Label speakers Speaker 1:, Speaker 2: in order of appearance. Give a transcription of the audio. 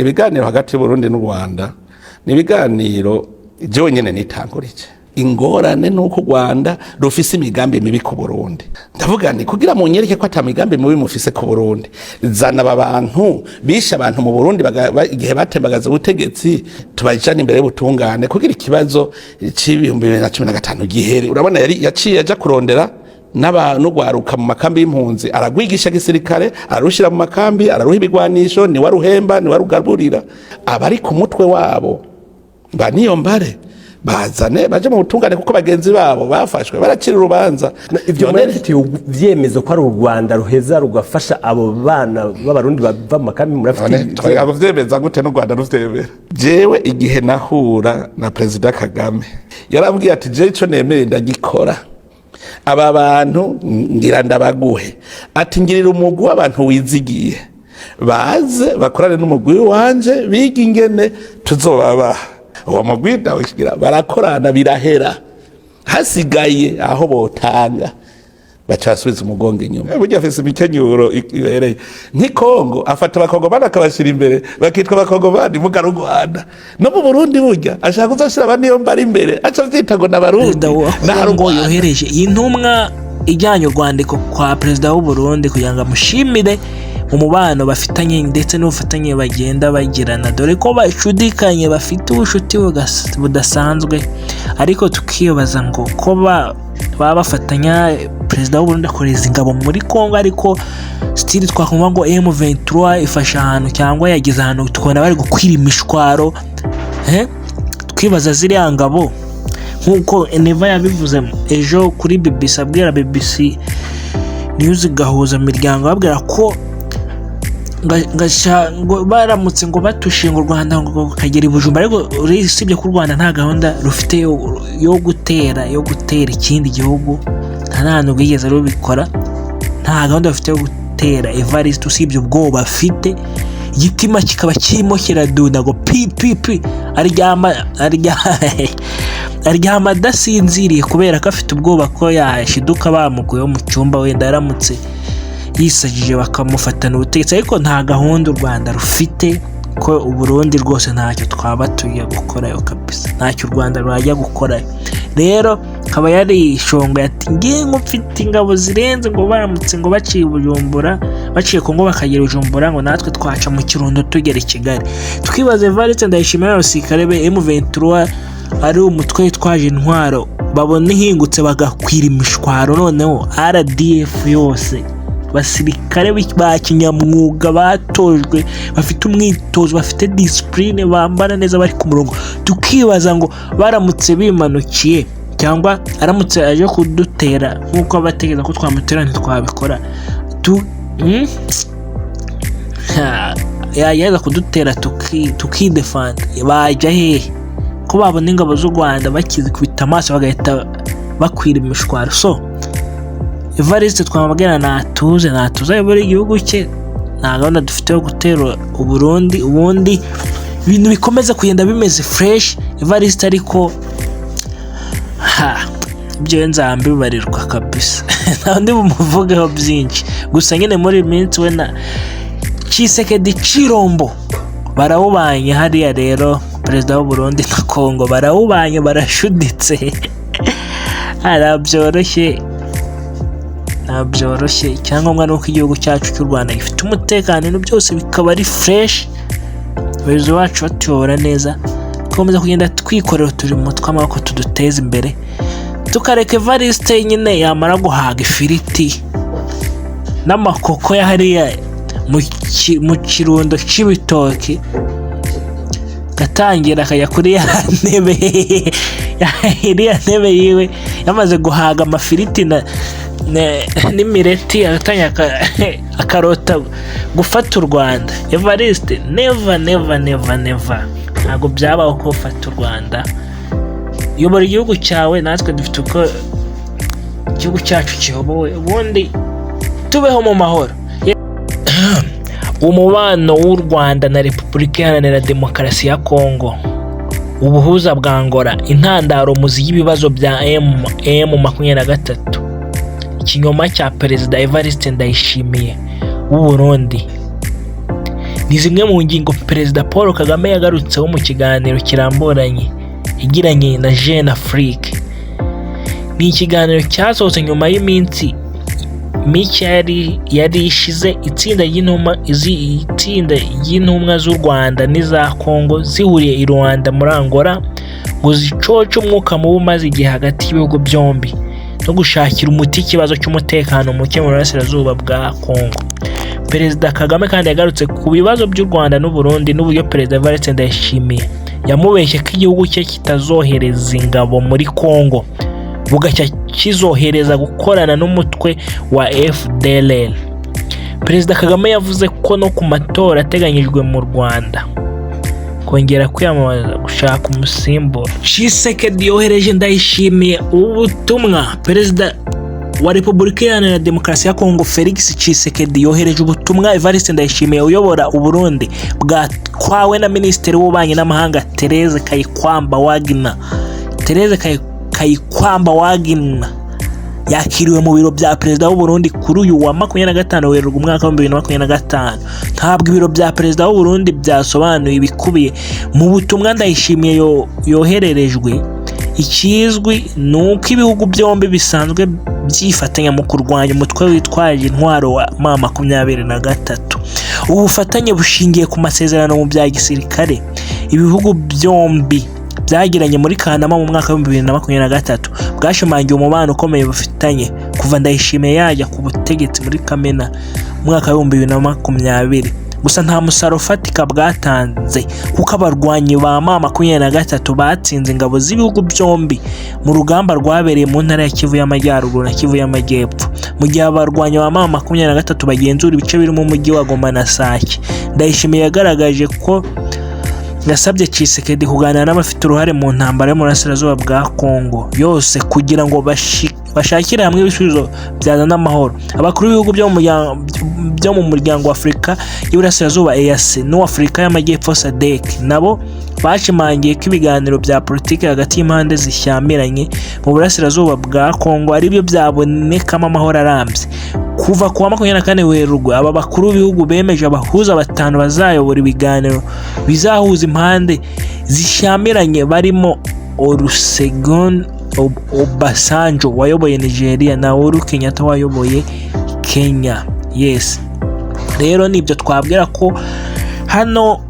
Speaker 1: ibiganiro hagati y'Uburundi n'u Rwanda ni ibiganiro jewe nyene nitangurije. Ingorane nuko Rwanda rufise imigambi mibi ku Burundi. Ndavuga nti kugira mu nyereke ko atamigambi mibi mufise ku Burundi, zana abantu bisha abantu mu Burundi igihe batembagaza ubutegetsi tubajana imbere y'ubutungane kugira ikibazo c'ibihumbi 2015 gihere. Urabona yari yaciye aja kurondera n'abantu gwaruka mu makambi y'impunzi, aragwigisha gisirikare, arushira mu makambi, araruha ibigwanisho, ni waruhemba, ni warugaburira. Abari ku mutwe wabo baniyo mbare bazane baje mu butungane kuko bagenzi babo bafashwe barakira urubanza.
Speaker 2: Ivyo murafitiye vyemezo ko ari u Rwanda ruheza rugafasha abo bana b'abarundi bava mu makambi murafitiye
Speaker 1: twego vyemeza gute n'u Rwanda ruvyemera? Jewe igihe nahura na President Kagame yarambwiye ati je ico nemeye ndagikora, aba bantu ngira ndabaguhe, ati ngirira umugwi w'abantu wizigiye baze bakorane n'umugwi wanje biga ingene tuzobabaha. Uwo mugwi ndawishikira barakorana birahera, hasigaye aho botanga bacasubiza umugongo inyuma. Burya afise imikenyuro ibereye nk'ikongo, afata abakongo bana akabashira imbere bakitwa abakongo bandi mu Rwanda no mu Burundi. Burya ashaka kuzashira abandi yo mbari imbere aca vyitago n'abarundi
Speaker 3: ngo yohereje intumwa ijyanye urwandiko kwa Perezida w'u Burundi kugira ngo amushimire umubano bafitanye ndetse n'ubufatanye bagenda bagirana, dore ko bashudikanye bafite ubushuti budasanzwe. Ariko tukibaza ngo ko baba bafatanya Perezida w'u Burundi akoreza ingabo muri Kongo, ariko still twakumva ngo M23 ifasha ahantu cyangwa yagize ahantu tukabona bari gukwira imishwaro. Twibaza ziriya ngabo nkuko Neva yabivuze ejo kuri BBC, abwira BBC News gahuza miryango babwira ko ngo baramutse ngo batushinga u Rwanda ngo kagera ibujumbura, ariko usibye ku Rwanda nta gahunda rufite yo gutera ikindi gihugu, nta hantu bwigeze rubikora, nta gahunda rufite yo gutera Evariste usibye ubwoba afite, igitima kikaba kirimo kiradunda ngo pi aryama adasinziriye kubera ko afite ubwoba ko yashiduka bamuguyeho mu cyumba wenda yaramutse yisagije bakamufatana ubutegetsi. Ariko nta gahunda u Rwanda rufite ko u Burundi rwose ntacyo twaba tugiye gukorayo kabisa, ntacyo u Rwanda rwajya gukorayo. Rero kaba yari ishongo ati ngiye mfite ingabo zirenze ngo baramutse ngo baciye Bujumbura, baciye Kongo bakagera Bujumbura ngo natwe twaca mu Kirundo tugera i Kigali. Twibaze Evariste Ndayishimiye abasirikare be M23 ari umutwe twaje intwaro babona ihingutse bagakwira imishwaro, noneho RDF yose basirikare ba kinyamwuga batojwe bafite umwitozo bafite discipline bambara neza bari ku murongo. Tukibaza ngo baramutse bimanukiye cyangwa aramutse aje kudutera nkuko abategeza ko twamutera ntitwabikora yaza kudutera tukidefend bajya hehe ko babona ingabo z'u Rwanda bakizikubita amaso bagahita bakwira imishwaro? So Evariste twamubwira natuze ayobora igihugu cye, nta gahunda dufite yo gutera u Burundi, ubundi ibintu bikomeza kugenda bimeze fresh. Evariste ariko ibyo nzambibarirwa kabisa nandi bumuvugeho byinshi, gusa nyine muri minsi we na Tshisekedi Chirombo barawubanye hariya. Rero Perezida w'u Burundi na Kongo barawubanye, barashuditse byoroshye. Icyangombwa nuko igihugu cyacu cy'u Rwanda gifite umutekano, ibintu byose bikaba ari fresh, abayobozi bacu batuyobora neza, dukomeza kugenda twikorera uturimo tw'amaboko tuduteza imbere, tukareka Evariste nyine yamara guhaga ifiriti n'amakoko ya hariya mu Kirundo c'ibitoki gatangira akajya kuri ya ntebe yiwe yamaze guhaga amafiriti n'imireti, agatanya akarota gufata u Rwanda. Evariste never ntabwo byabaho ko ufata u Rwanda. Yobora igihugu cyawe, natwe dufite uko igihugu cyacu kiyobowe, ubundi tubeho mu mahoro. Umubano w'u Rwanda na Repubulika Iharanira Demokarasi ya Kongo, ubuhuza bwa Angola, intandaro muzi y'ibibazo bya M23, ikinyoma cya Perezida Evariste Ndayishimiye w'u Burundi, ni zimwe mu ngingo Perezida Paul Kagame yagarutseho mu kiganiro kiramburanye yagiranye na Jeune Afrique. Ni ikiganiro cyasohotse nyuma y'iminsi mike yari ishize itsinda y'intumwa z'u Rwanda n'iza Congo zihuriye i Rwanda muri Angola ngo zicoce umwuka mubi umaze igihe hagati y'ibihugu byombi no gushakira umuti ikibazo cy'umutekano muke mu burasirazuba bwa Congo. Perezida Kagame kandi yagarutse ku bibazo by'u Rwanda n'u Burundi n'uburyo Perezida Evariste Ndayishimiye yamubeshye ko igihugu cye kitazohereza ingabo muri Congo bugacya kizohereza gukorana n'umutwe wa FDLR. Perezida Kagame yavuze ko no ku matora ateganyijwe mu Rwanda kongera kwiyamamaza gushaka umusimbura. Tshisekedi yohereje Ndayishimiye ubutumwa. Perezida wa Repubulika Iharanira Demokarasi ya Kongo Felix Tshisekedi yohereje ubutumwa Evariste Ndayishimiye uyobora u Burundi bwatwawe na Minisitiri w'Ububanyi n'Amahanga Therese Kayikwamba Wagner yakiriwe mu biro bya Perezida w'u Burundi kuri uyu wa 25 Werurwe umwaka wa 2025. Ntabwo ibiro bya Perezida w'u Burundi byasobanuye ibikubiye mu butumwa Ndayishimiye yohererejwe. Ikizwi nuko ibihugu byombi bisanzwe byifatanya mu kurwanya umutwe witwaje intwaro wa M23. Ubu bufatanye bushingiye ku masezerano mu bya gisirikare ibihugu byombi byagiranye muri Kanama mu mwaka wa 2023 bwashimangiye umubano ukomeye bufitanye kuva Ndayishimiye yajya ku butegetsi muri Kamena mu mwaka wa 2020. Gusa nta musaruro ufatika bwatanze kuko abarwanyi ba M23 batsinze ingabo z'ibihugu byombi mu rugamba rwabereye mu ntara ya Kivu y'Amajyaruguru na Kivu y'Amajyepfo, mu gihe abarwanyi ba M23 bagenzura ibice biri mu mujyi wa Goma na Sake. Ndayishimiye yagaragaje ko yasabye Tshisekedi kuganira n'abafite uruhare mu ntambara yo mu burasirazuba bwa Congo yose kugira ngo bashakire hamwe ibisubizo byazana amahoro. Abakuru b'ibihugu byo mu muryango wa Afurika y'Iburasirazuba EAC n'Afurika y'Amajyepfo SADC nabo bashimangiye ko ibiganiro bya politiki hagati y'impande zishyamiranye mu burasirazuba bwa Congo ari byo byabonekamo amahoro arambye. Kuva ku wa 24 Werurwe aba bakuru b'ibihugu bemeje abahuza batanu bazayobora ibiganiro bizahuza impande zishyamiranye barimo Olusegun Obasanjo wayoboye Nigeria na Uhuru Kenyatta wayoboye Kenya. Yes, rero nibyo twabwira ko hano